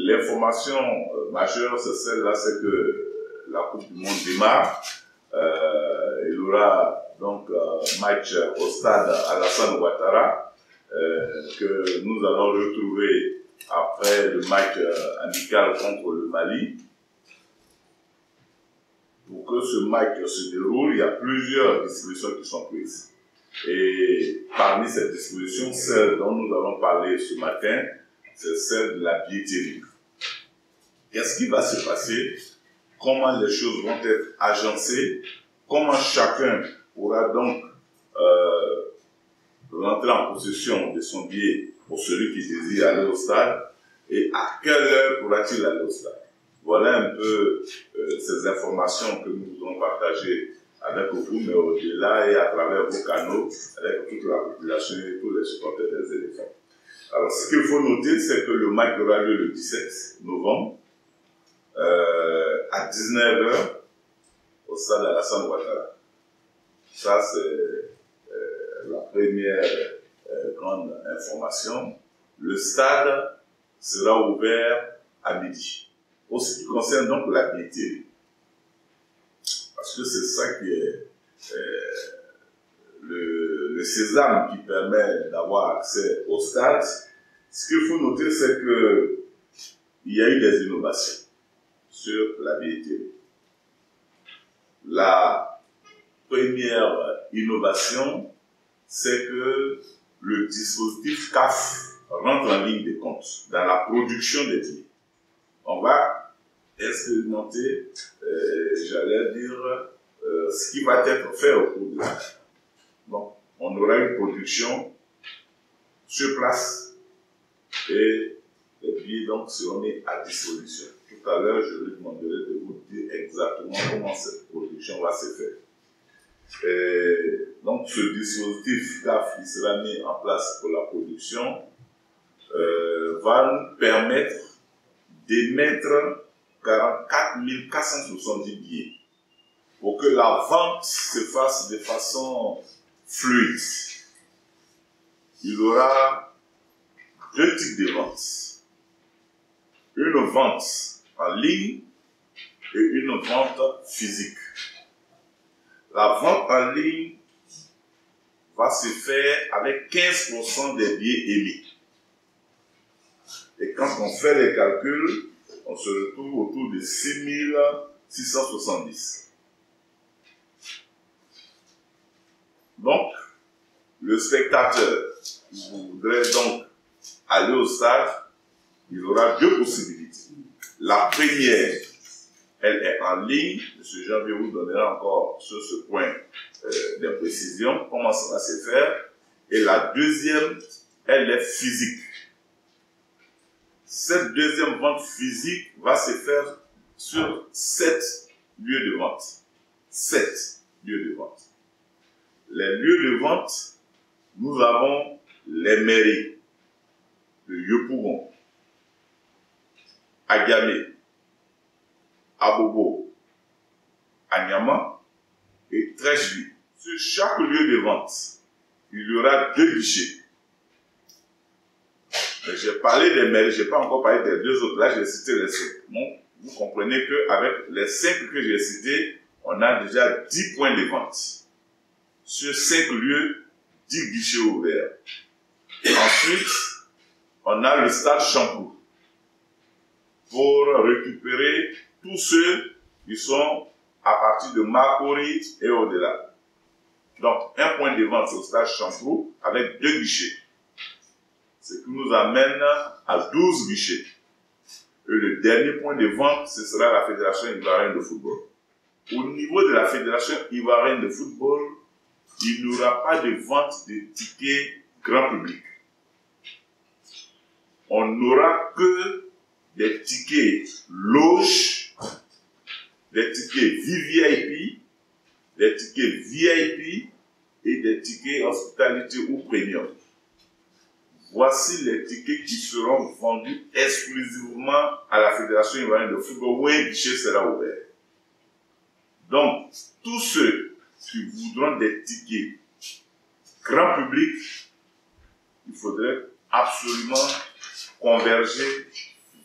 l'information majeure, c'est celle-là, c'est que la Coupe du Monde démarre. Il y aura donc match au stade Alassane Ouattara que nous allons retrouver après le match amical contre le Mali. Pour que ce match se déroule, il y a plusieurs dispositions qui sont prises. Et parmi ces dispositions, celle dont nous allons parler ce matin, c'est celle de la billetterie. Qu'est-ce qui va se passer? Comment les choses vont être agencées? Comment chacun pourra donc rentrer en possession de son billet pour celui qui désire aller au stade? Et à quelle heure pourra-t-il aller au stade? Voilà un peu ces informations que nous voulons partager avec vous, mais au-delà et à travers vos canaux, avec toute la population et tous les supporters des éléphants. Alors, ce qu'il faut noter, c'est que le match aura lieu le 17 novembre à 19 h au stade Alassane Ouattara. Ça, c'est la première grande information. Le stade sera ouvert à midi. Pour ce qui concerne donc la billetterie, parce que c'est ça qui est le sésame qui permet d'avoir accès au stade. Ce qu'il faut noter, c'est que il y a eu des innovations sur la billetterie. La première innovation, c'est que le dispositif CAF rentre en ligne de compte dans la production des billets. On va expérimenter, j'allais dire, ce qui va être fait au cours de l'année. Donc, on aura une production sur place et les billets donc seront mis à disposition. Tout à l'heure, je lui demanderai de vous dire exactement comment cette production va se faire. Et donc, ce dispositif CAF qui sera mis en place pour la production va nous permettre d'émettre 44 470 billets pour que la vente se fasse de façon fluide. Il y aura deux types de ventes. Une vente en ligne et une vente physique. La vente en ligne va se faire avec 15% des billets émis. Et quand on fait les calculs, on se retrouve autour de 6 670. Donc, le spectateur qui voudrait donc aller au stade, il aura deux possibilités. La première, elle est en ligne. M. Janvier vous donnera encore sur ce point des précisions, comment ça va se faire. Et la deuxième, elle est physique. Cette deuxième vente physique va se faire sur 7 lieux de vente. 7 lieux de vente. Les lieux de vente, nous avons les mairies de Yopougon, Agamé, Abobo, Anyama et Trècheville. Sur chaque lieu de vente, il y aura 2 guichets. J'ai parlé des mairies, je n'ai pas encore parlé des 2 autres. Là, j'ai cité les 5. Donc, vous comprenez qu'avec les 5 que j'ai cités, on a déjà 10 points de vente. Sur 5 lieux, 10 guichets ouverts. Ensuite, on a le stade Champoux pour récupérer tous ceux qui sont à partir de Makori et au-delà. Donc, un point de vente au stade Champoux avec 2 guichets. Ce qui nous amène à 12 guichets. Et le dernier point de vente, ce sera la Fédération ivoirienne de football. Au niveau de la Fédération ivoirienne de football, il n'y aura pas de vente de tickets grand public. On n'aura que des tickets loge, des tickets VVIP, des tickets VIP et des tickets hospitalité ou premium. Voici les tickets qui seront vendus exclusivement à la Fédération ivoirienne de football où un guichet sera ouvert. Donc, tous ceux qui voudront des tickets grand public, il faudrait absolument converger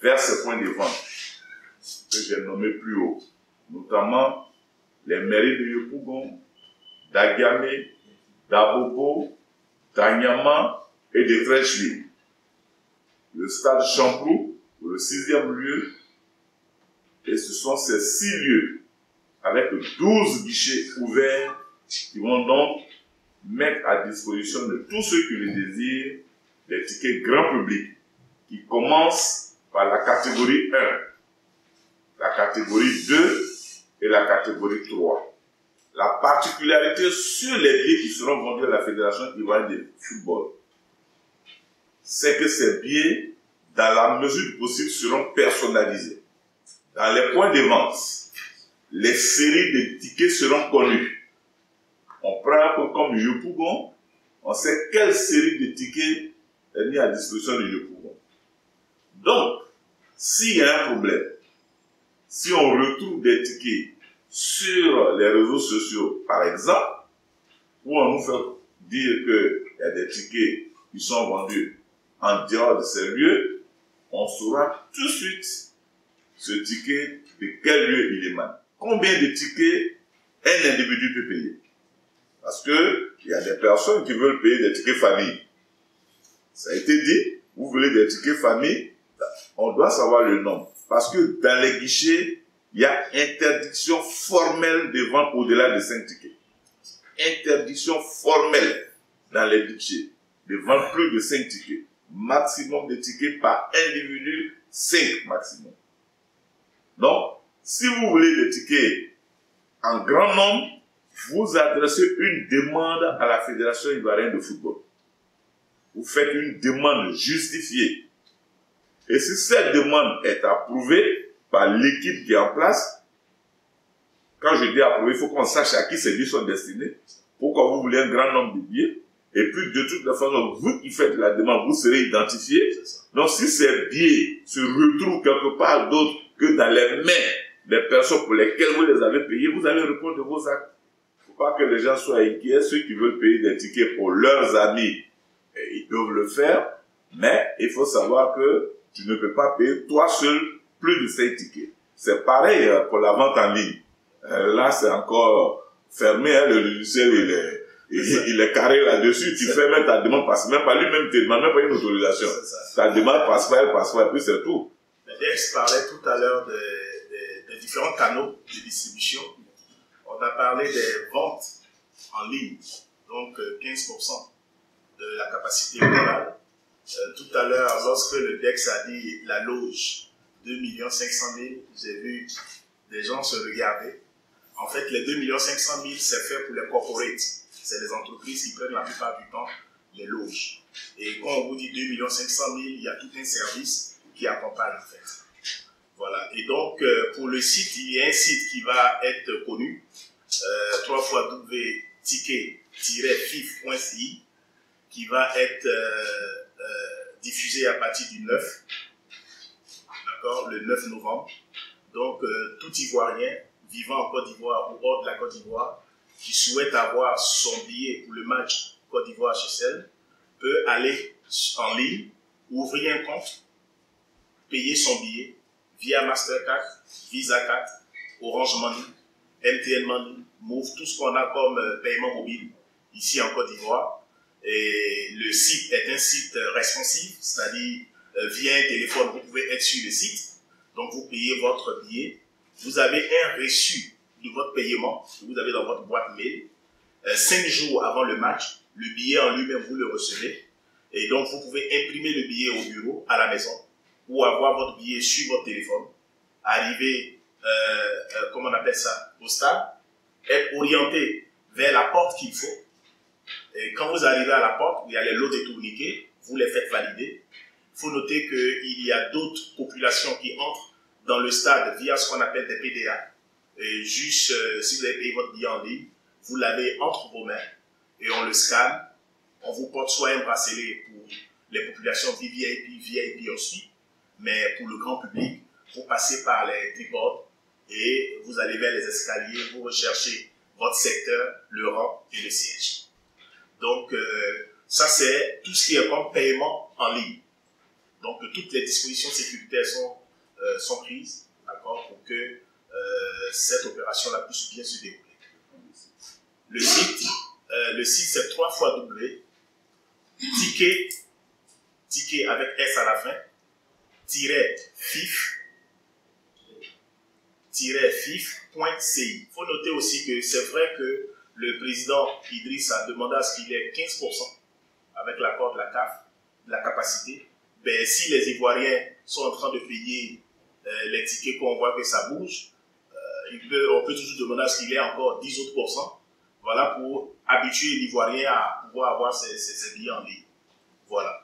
vers ces points de vente que j'ai nommés plus haut, notamment les mairies de Yopougon, d'Agamé, d'Abobo, d'Anyama et de Crècheville. Le stade Champrou, le 6e lieu, et ce sont ces 6 lieux avec 12 guichets ouverts qui vont donc mettre à disposition de tous ceux qui le désirent des tickets grand public qui commencent par la catégorie 1, la catégorie 2 et la catégorie 3. La particularité sur les billets qui seront vendus à la Fédération ivoirienne de football, c'est que ces billets, dans la mesure du possible, seront personnalisés. Dans les points de vente, les séries de tickets seront connues. On prend un peu comme Yopougon, on sait quelle série de tickets est mise à disposition de Yopougon. Donc, s'il y a un problème, si on retrouve des tickets sur les réseaux sociaux, par exemple, où on nous fait dire qu'il y a des tickets qui sont vendus en dehors de ces lieux, on saura tout de suite ce ticket de quel lieu il émane. Combien de tickets un individu peut payer? Parce que il y a des personnes qui veulent payer des tickets famille. Ça a été dit, vous voulez des tickets famille, on doit savoir le nombre. Parce que dans les guichets, il y a interdiction formelle de vente au-delà de 5 tickets. Interdiction formelle dans les guichets de vendre plus de 5 tickets. Maximum de tickets par individu, 5 maximum. Donc, si vous voulez des tickets en grand nombre, vous adressez une demande à la Fédération ivoirienne de football. Vous faites une demande justifiée. Et si cette demande est approuvée par l'équipe qui est en place, quand je dis approuvée, il faut qu'on sache à qui ces billets sont destinés, pourquoi vous voulez un grand nombre de billets, et puis de toute façon, vous qui faites la demande, vous serez identifié. Donc si ces billets se retrouvent quelque part d'autre que dans les mains des personnes pour lesquelles vous les avez payés, vous allez répondre de vos actes. Il ne faut pas que les gens soient inquiets. Ceux qui veulent payer des tickets pour leurs amis, ils peuvent le faire, mais il faut savoir que tu ne peux pas payer toi seul plus de 5 tickets. C'est pareil pour la vente en ligne. Là, c'est encore fermé, hein, le logiciel, il est carré là-dessus. Tu fais même ta demande, passe même pas lui-même, tu ne demandes même pas une autorisation. Ta demande passe pas, et puis c'est tout. Dex parlait tout à l'heure des différents canaux de distribution. On a parlé des ventes en ligne, donc 15% de la capacité totale. Tout à l'heure, lorsque le Dex a dit la loge, 2 500 000, j'ai vu des gens se regarder. En fait, les 2 500 000, c'est fait pour les corporates. C'est les entreprises qui prennent la plupart du temps les loges. Et quand on vous dit 2 500 000, il y a tout un service qui accompagne en fait. Voilà. Et donc, pour le site, il y a un site qui va être connu, www.ticket-fif.ci, qui va être diffusé à partir du 9, d'accord, le 9 novembre. Donc, tout Ivoirien vivant en Côte d'Ivoire ou hors de la Côte d'Ivoire qui souhaite avoir son billet pour le match Côte d'Ivoire-HCL peut aller en ligne, ouvrir un compte, payer son billet via Mastercard, Visa Card, Orange Money, MTN Money, Move, tout ce qu'on a comme paiement mobile ici en Côte d'Ivoire. Et le site est un site responsive, c'est-à-dire via un téléphone, vous pouvez être sur le site. Donc vous payez votre billet. Vous avez un reçu de votre paiement que vous avez dans votre boîte mail. 5 jours avant le match, le billet en lui-même, vous le recevez. Et donc vous pouvez imprimer le billet au bureau, à la maison, ou avoir votre billet sur votre téléphone, arriver, comment on appelle ça, au stade, être orienté vers la porte qu'il faut. Et quand vous arrivez à la porte, il y a les lots de tourniquets, vous les faites valider. Il faut noter qu'il y a d'autres populations qui entrent dans le stade via ce qu'on appelle des PDA. Et juste, si vous avez payé votre billet en ligne, vous l'avez entre vos mains et on le scanne. On vous porte soit un bracelet pour les populations VIP ensuite, mais pour le grand public, vous passez par les tripodes et vous allez vers les escaliers, vous recherchez votre secteur, le rang et le siège. Donc, ça c'est tout ce qui est comme paiement en ligne. Donc toutes les dispositions sécuritaires sont prises, d'accord, pour que cette opération-là puisse bien se dérouler. Le site c'est 3 fois W, ticket avec S à la fin, fif.ci. Il faut noter aussi que c'est vrai que le président Idriss a demandé à ce qu'il ait 15% avec l'accord de la CAF, de la capacité. Ben, si les Ivoiriens sont en train de payer les tickets, qu'on voit que ça bouge, on peut toujours demander à ce qu'il ait encore 10 autres %. Voilà, pour habituer l'Ivoirien à pouvoir avoir ses billets en ligne. Voilà.